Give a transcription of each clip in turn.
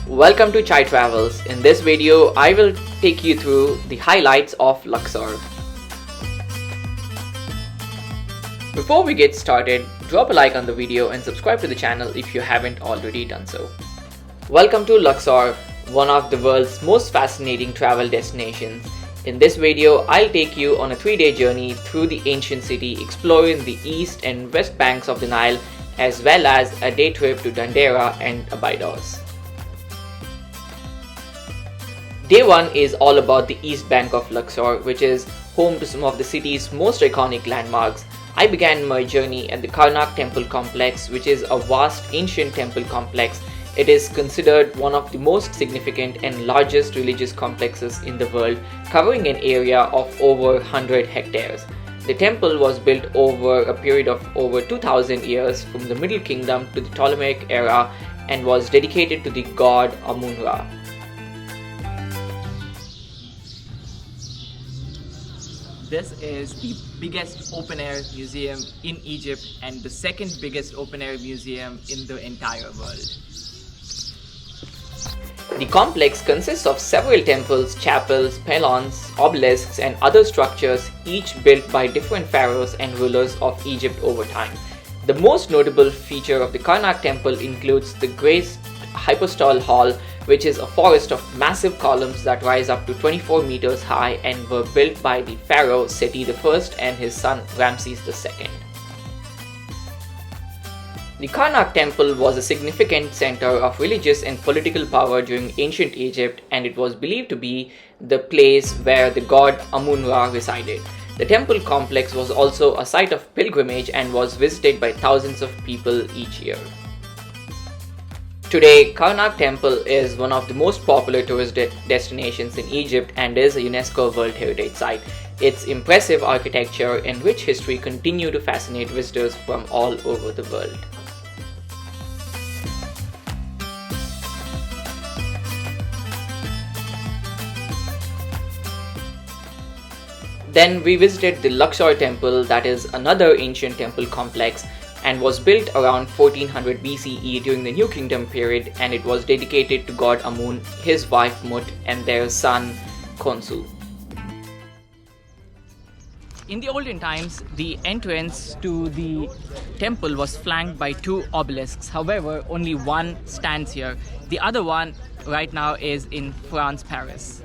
Welcome to ChaiTravels. In this video, I will take you through the highlights of Luxor. Before we get started, drop a like on the video and subscribe to the channel if you haven't already done so. Welcome to Luxor, one of the world's most fascinating travel destinations. In this video, I'll take you on a 3-day journey through the ancient city, exploring the east and west banks of the Nile, as well as a day trip to Dandera and Abidos. Day 1 is all about the east bank of Luxor, which is home to some of the city's most iconic landmarks. I began my journey at the Karnak Temple Complex, which is a vast ancient temple complex. It is considered one of the most significant and largest religious complexes in the world, covering an area of over 100 hectares. The temple was built over a period of over 2000 years from the Middle Kingdom to the Ptolemaic era and was dedicated to the god Amun-Ra. This is the biggest open-air museum in Egypt and the second biggest open-air museum in the entire world. The complex consists of several temples, chapels, pylons, obelisks and other structures, each built by different pharaohs and rulers of Egypt over time. The most notable feature of the Karnak Temple includes the Great Hypostyle Hall, which is a forest of massive columns that rise up to 24 meters high and were built by the pharaoh Seti I and his son Ramesses II. The Karnak Temple was a significant center of religious and political power during ancient Egypt, and it was believed to be the place where the god Amun-Ra resided. The temple complex was also a site of pilgrimage and was visited by thousands of people each year. Today, Karnak Temple is one of the most popular tourist destinations in Egypt and is a UNESCO World Heritage Site. Its impressive architecture and rich history continue to fascinate visitors from all over the world. Then we visited the Luxor Temple, that is another ancient temple complex, and was built around 1400 BCE during the New Kingdom period, and it was dedicated to god Amun, his wife Mut, and their son Khonsu. In the olden times, the entrance to the temple was flanked by 2 obelisks. However, only one stands here. The other one right now is in France, Paris.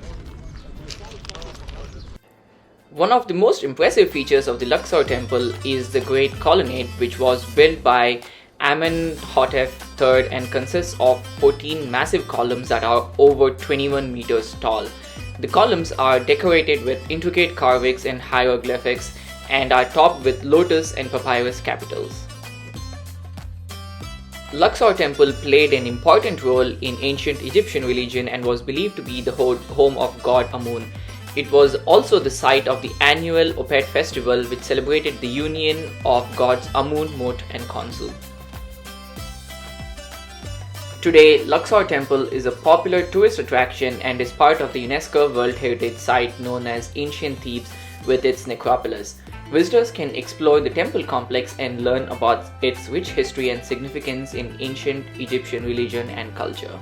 One of the most impressive features of the Luxor Temple is the Great Colonnade, which was built by Amenhotep III and consists of 14 massive columns that are over 21 meters tall. The columns are decorated with intricate carvings and hieroglyphics and are topped with lotus and papyrus capitals. Luxor Temple played an important role in ancient Egyptian religion and was believed to be the home of god Amun. It was also the site of the annual Opet festival, which celebrated the union of gods Amun, Mut and Khonsu. Today, Luxor Temple is a popular tourist attraction and is part of the UNESCO World Heritage Site known as Ancient Thebes with its necropolis. Visitors can explore the temple complex and learn about its rich history and significance in ancient Egyptian religion and culture.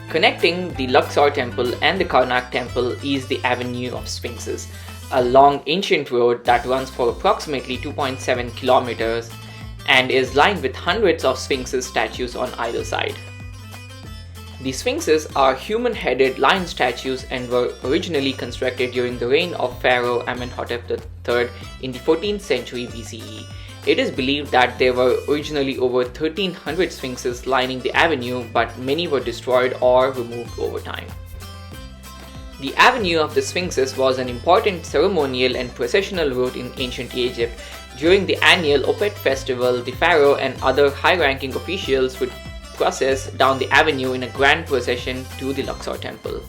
Connecting the Luxor Temple and the Karnak Temple is the Avenue of Sphinxes, a long ancient road that runs for approximately 2.7 kilometers and is lined with hundreds of Sphinxes statues on either side. The Sphinxes are human-headed lion statues and were originally constructed during the reign of Pharaoh Amenhotep III in the 14th century BCE. It is believed that there were originally over 1300 Sphinxes lining the avenue, but many were destroyed or removed over time. The Avenue of the Sphinxes was an important ceremonial and processional route in ancient Egypt. During the annual Opet festival, the pharaoh and other high-ranking officials would process down the avenue in a grand procession to the Luxor Temple.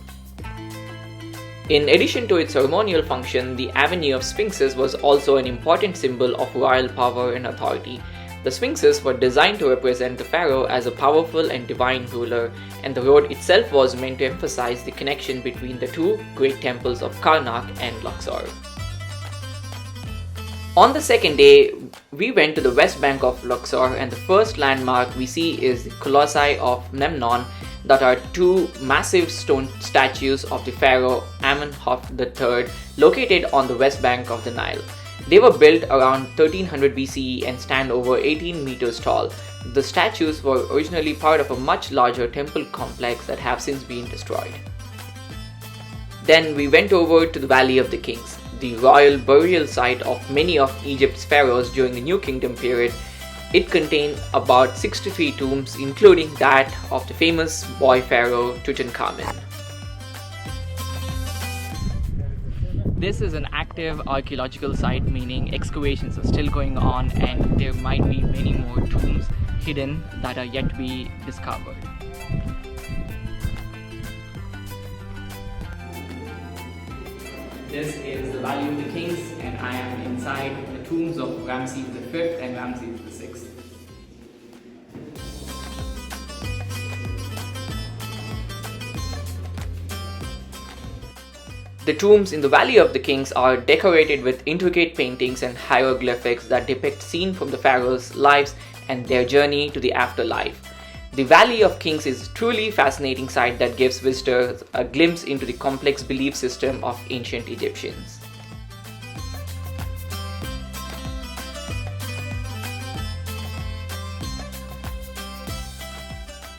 In addition to its ceremonial function, the Avenue of Sphinxes was also an important symbol of royal power and authority. The Sphinxes were designed to represent the pharaoh as a powerful and divine ruler, and the road itself was meant to emphasize the connection between the two great temples of Karnak and Luxor. On the second day, we went to the west bank of Luxor, and the first landmark we see is the Colossi of Memnon, that are two massive stone statues of the pharaoh Amenhotep III located on the west bank of the Nile. They were built around 1300 BCE and stand over 18 meters tall. The statues were originally part of a much larger temple complex that have since been destroyed. Then we went over to the Valley of the Kings, the royal burial site of many of Egypt's pharaohs during the New Kingdom period. It contained about 63 tombs, including that of the famous boy pharaoh Tutankhamun. This is an active archaeological site, meaning excavations are still going on and there might be many more tombs hidden that are yet to be discovered. This is the Valley of the Kings, and I am inside the tombs of Ramses V and Ramses VI. The tombs in the Valley of the Kings are decorated with intricate paintings and hieroglyphics that depict scenes from the pharaohs' lives and their journey to the afterlife. The Valley of Kings is a truly fascinating site that gives visitors a glimpse into the complex belief system of ancient Egyptians.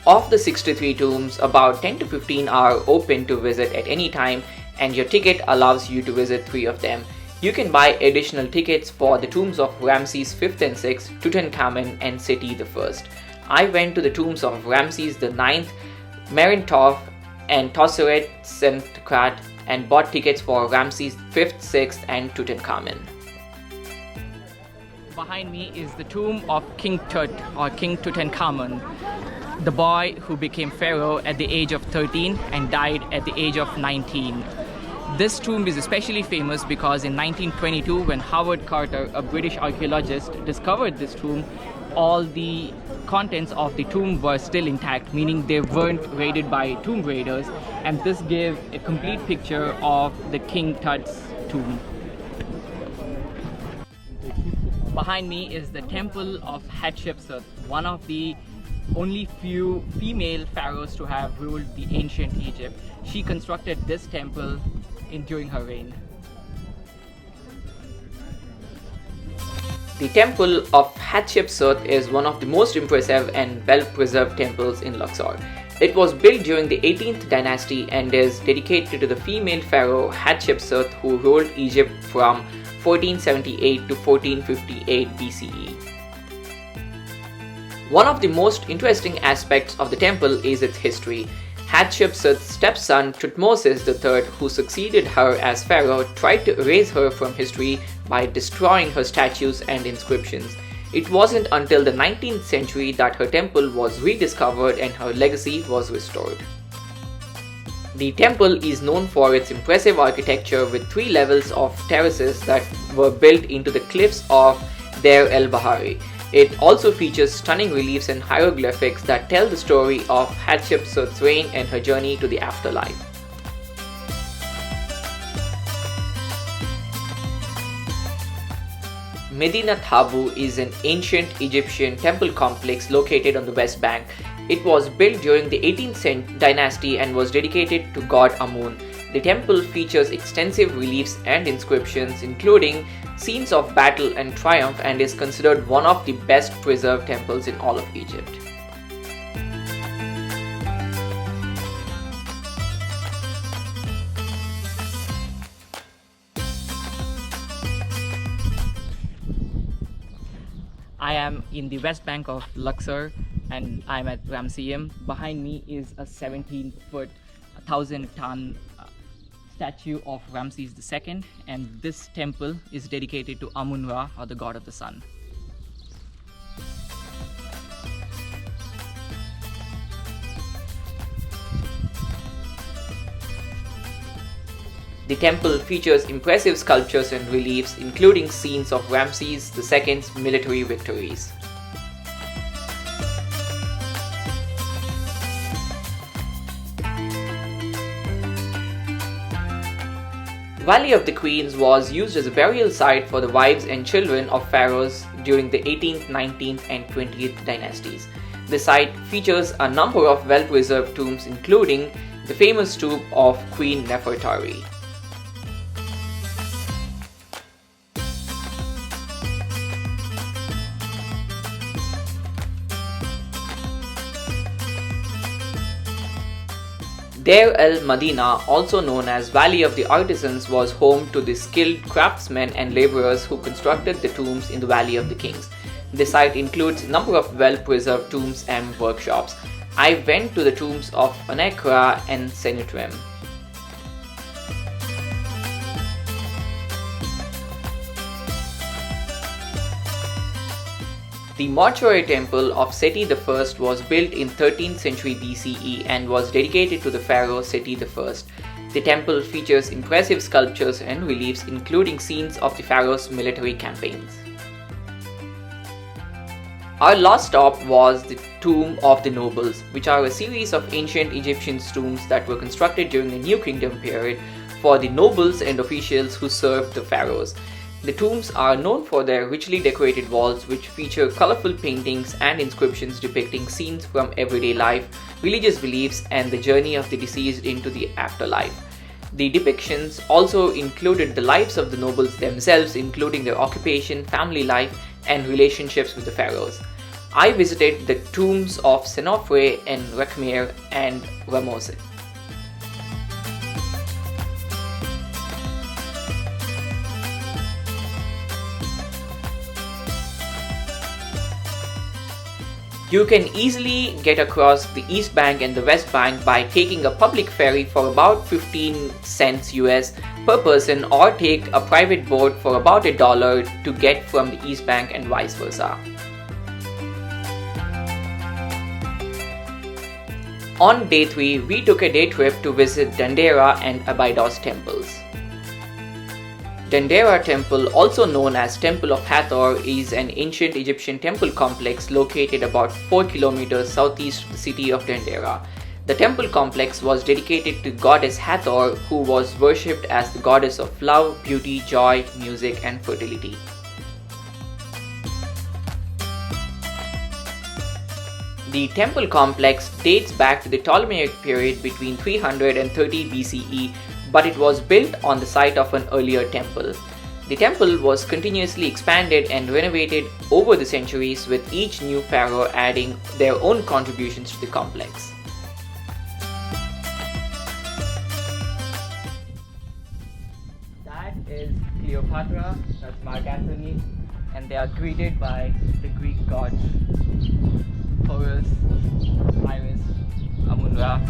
Of the 63 tombs, about 10 to 15 are open to visit at any time, and your ticket allows you to visit 3 of them. You can buy additional tickets for the tombs of Ramses V and VI, Tutankhamun, and Seti I. I went to the tombs of Ramses IX, Menkaure, and Sentkrat and bought tickets for Ramses V, VI, and Tutankhamun. Behind me is the tomb of King Tut or King Tutankhamun, the boy who became pharaoh at the age of 13 and died at the age of 19. This tomb is especially famous because in 1922, when Howard Carter, a British archaeologist, discovered this tomb, all the contents of the tomb were still intact, meaning they weren't raided by tomb raiders, and this gave a complete picture of the King Tut's tomb. Behind me is the Temple of Hatshepsut, one of the only few female pharaohs to have ruled the ancient Egypt. She constructed this temple during her reign. The Temple of Hatshepsut is one of the most impressive and well-preserved temples in Luxor. It was built during the 18th dynasty and is dedicated to the female pharaoh Hatshepsut, who ruled Egypt from 1478 to 1458 BCE. One of the most interesting aspects of the temple is its history. Hatshepsut's stepson Thutmose III, who succeeded her as pharaoh, tried to erase her from history by destroying her statues and inscriptions. It wasn't until the 19th century that her temple was rediscovered and her legacy was restored. The temple is known for its impressive architecture with 3 levels of terraces that were built into the cliffs of Deir El Medina. It also features stunning reliefs and hieroglyphics that tell the story of Hatshepsut's reign and her journey to the afterlife. Medinet Habu is an ancient Egyptian temple complex located on the west bank. It was built during the 18th dynasty and was dedicated to god Amun. The temple features extensive reliefs and inscriptions, including scenes of battle and triumph, and is considered one of the best preserved temples in all of Egypt. I am in the west bank of Luxor and I'm at Ramessum. Behind me is a 17-foot, 1,000-ton statue of Ramses II, and this temple is dedicated to Amun-Ra, or the god of the sun. The temple features impressive sculptures and reliefs, including scenes of Ramses II's military victories. Valley of the Queens was used as a burial site for the wives and children of pharaohs during the 18th, 19th, and 20th dynasties. The site features a number of well-preserved tombs, including the famous tomb of Queen Nefertari. Deir El Medina, also known as Valley of the Artisans, was home to the skilled craftsmen and laborers who constructed the tombs in the Valley of the Kings. The site includes a number of well-preserved tombs and workshops. I went to the tombs of Anekra and Senutrim. The Mortuary Temple of Seti I was built in 13th century BCE and was dedicated to the pharaoh Seti I. The temple features impressive sculptures and reliefs, including scenes of the pharaoh's military campaigns. Our last stop was the Tomb of the Nobles, which are a series of ancient Egyptian tombs that were constructed during the New Kingdom period for the nobles and officials who served the pharaohs. The tombs are known for their richly decorated walls, which feature colorful paintings and inscriptions depicting scenes from everyday life, religious beliefs, and the journey of the deceased into the afterlife. The depictions also included the lives of the nobles themselves, including their occupation, family life, and relationships with the pharaohs. I visited the tombs of Senofre and Rekhmer and Ramessum. You can easily get across the East Bank and the West Bank by taking a public ferry for about 15 cents US per person, or take a private boat for about $1 to get from the East Bank and vice versa. On day 3, we took a day trip to visit Dandera and Abidos temples. Dendera Temple, also known as Temple of Hathor, is an ancient Egyptian temple complex located about 4 kilometers southeast of the city of Dendera. The temple complex was dedicated to goddess Hathor, who was worshipped as the goddess of love, beauty, joy, music, and fertility. The temple complex dates back to the Ptolemaic period between 300 and 30 BCE, but it was built on the site of an earlier temple. The temple was continuously expanded and renovated over the centuries, with each new pharaoh adding their own contributions to the complex. That is Cleopatra, that's Mark Antony, and they are greeted by the Greek gods Horus, Iris, Amun-Ra.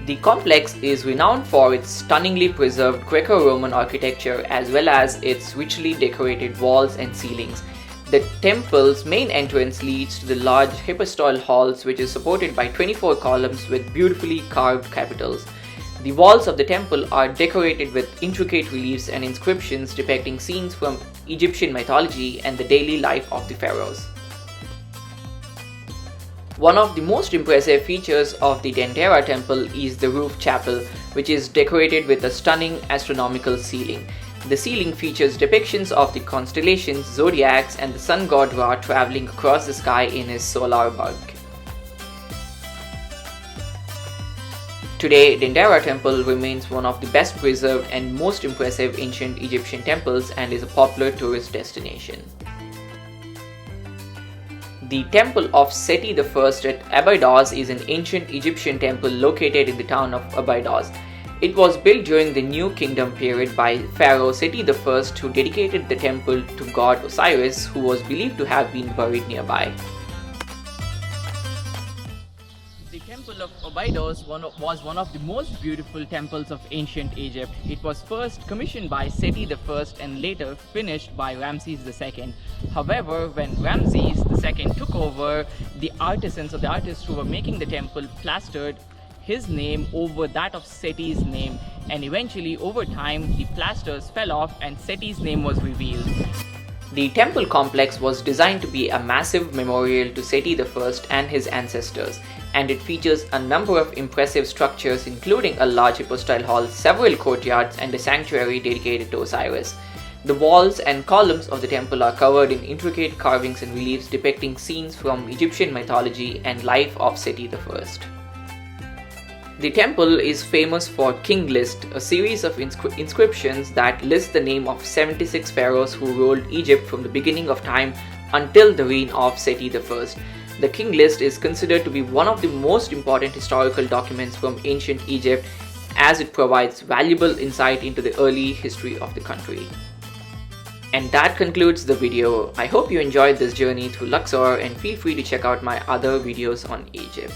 The complex is renowned for its stunningly preserved Greco-Roman architecture, as well as its richly decorated walls and ceilings. The temple's main entrance leads to the large hypostyle halls, which is supported by 24 columns with beautifully carved capitals. The walls of the temple are decorated with intricate reliefs and inscriptions depicting scenes from Egyptian mythology and the daily life of the pharaohs. One of the most impressive features of the Dendera Temple is the roof chapel, which is decorated with a stunning astronomical ceiling. The ceiling features depictions of the constellations, zodiacs, and the sun god Ra traveling across the sky in his solar bug. Today, Dendera Temple remains one of the best preserved and most impressive ancient Egyptian temples and is a popular tourist destination. The Temple of Seti I at Abydos is an ancient Egyptian temple located in the town of Abydos. It was built during the New Kingdom period by Pharaoh Seti I, who dedicated the temple to god Osiris, who was believed to have been buried nearby. The Temple of Abydos was one of the most beautiful temples of ancient Egypt. It was first commissioned by Seti I and later finished by Ramses II. However, when Ramses II took over, the artisans or the artists who were making the temple plastered his name over that of Seti's name, and eventually over time the plasters fell off and Seti's name was revealed. The temple complex was designed to be a massive memorial to Seti I and his ancestors. and it features a number of impressive structures including a large hypostyle hall, several courtyards, and a sanctuary dedicated to Osiris. The walls and columns of the temple are covered in intricate carvings and reliefs depicting scenes from Egyptian mythology and life of Seti I. The temple is famous for King List, a series of inscriptions that list the name of 76 pharaohs who ruled Egypt from the beginning of time until the reign of Seti I. The King List is considered to be one of the most important historical documents from ancient Egypt, as it provides valuable insight into the early history of the country. And that concludes the video. I hope you enjoyed this journey through Luxor, and feel free to check out my other videos on Egypt.